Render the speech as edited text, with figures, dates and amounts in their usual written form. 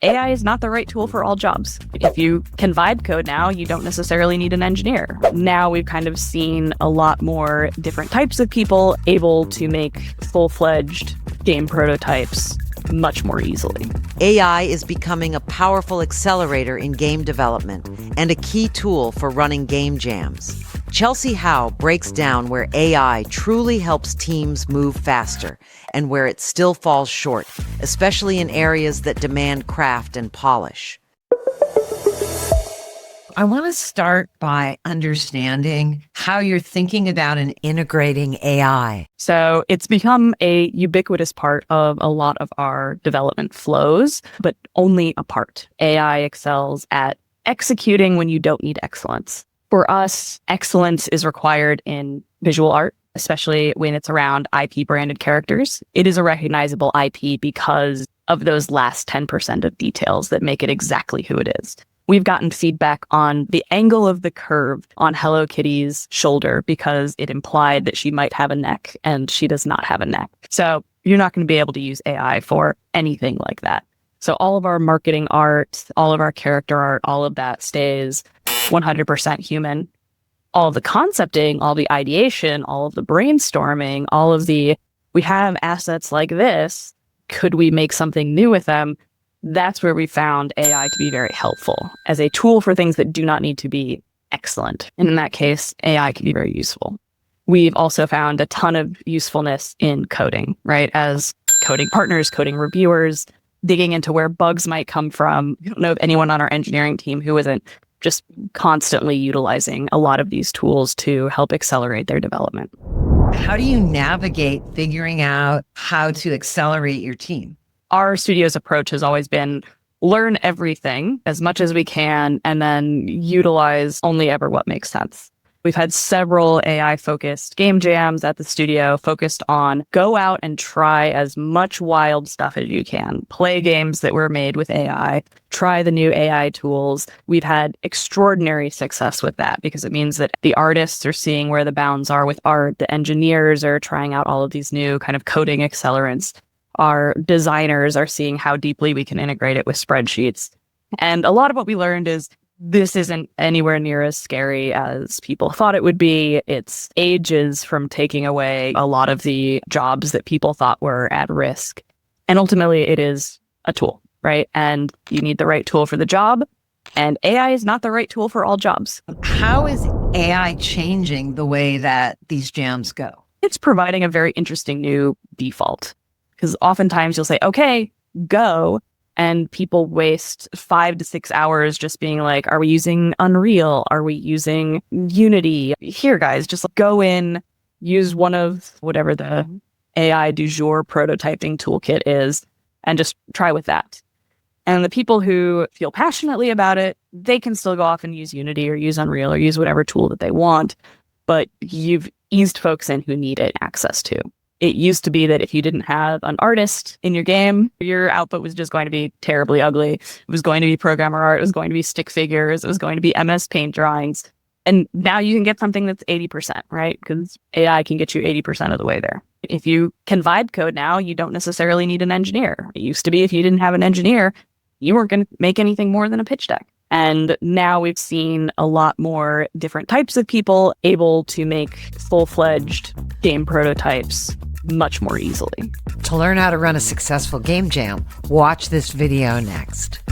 AI is not the right tool for all jobs. If you can vibe code now, you don't necessarily need an engineer. Now we've kind of seen a lot more different types of people able to make full-fledged game prototypes much more easily. AI is becoming a powerful accelerator in game development and a key tool for running game jams. Chelsea Howe breaks down where AI truly helps teams move faster and where it still falls short, especially in areas that demand craft and polish. I want to start by understanding how you're thinking about and integrating AI. So it's become a ubiquitous part of a lot of our development flows, but only a part. AI excels at executing when you don't need excellence. For us, excellence is required in visual art, especially when it's around IP branded characters. It is a recognizable IP because of those last 10% of details that make it exactly who it is. We've gotten feedback on the angle of the curve on Hello Kitty's shoulder because it implied that she might have a neck and she does not have a neck. So you're not going to be able to use AI for anything like that. So all of our marketing art, all of our character art, all of that stays 100% human. All of the concepting, all the ideation, all of the brainstorming, we have assets like this. Could we make something new with them? That's where we found AI to be very helpful as a tool for things that do not need to be excellent. And in that case, AI can be very useful. We've also found a ton of usefulness in coding, right? As coding partners, coding reviewers, digging into where bugs might come from. I don't know of anyone on our engineering team who isn't just constantly utilizing a lot of these tools to help accelerate their development. How do you navigate figuring out how to accelerate your team? Our studio's approach has always been learn everything as much as we can and then utilize only ever what makes sense. We've had several AI-focused game jams at the studio focused on go out and try as much wild stuff as you can. Play games that were made with AI. Try the new AI tools. We've had extraordinary success with that because it means that the artists are seeing where the bounds are with art. The engineers are trying out all of these new kind of coding accelerants. Our designers are seeing how deeply we can integrate it with spreadsheets. And a lot of what we learned is this isn't anywhere near as scary as people thought it would be. It's ages from taking away a lot of the jobs that people thought were at risk. And ultimately, it is a tool, right? And you need the right tool for the job. And AI is not the right tool for all jobs. How is AI changing the way that these jams go? It's providing a very interesting new default. Because oftentimes you'll say, okay, go. And people waste 5 to 6 hours just being like, are we using Unreal? Are we using Unity? Here, guys, just go in, use one of whatever the AI du jour prototyping toolkit is, and just try with that. And the people who feel passionately about it, they can still go off and use Unity or use Unreal or use whatever tool that they want. But you've eased folks in who need it access to. It used to be that if you didn't have an artist in your game, your output was just going to be terribly ugly. It was going to be programmer art. It was going to be stick figures. It was going to be MS Paint drawings. And now you can get something that's 80%, right? Because AI can get you 80% of the way there. If you can vibe code now, you don't necessarily need an engineer. It used to be if you didn't have an engineer, you weren't going to make anything more than a pitch deck. And now we've seen a lot more different types of people able to make full-fledged game prototypes much more easily. To learn how to run a successful game jam, watch this video next.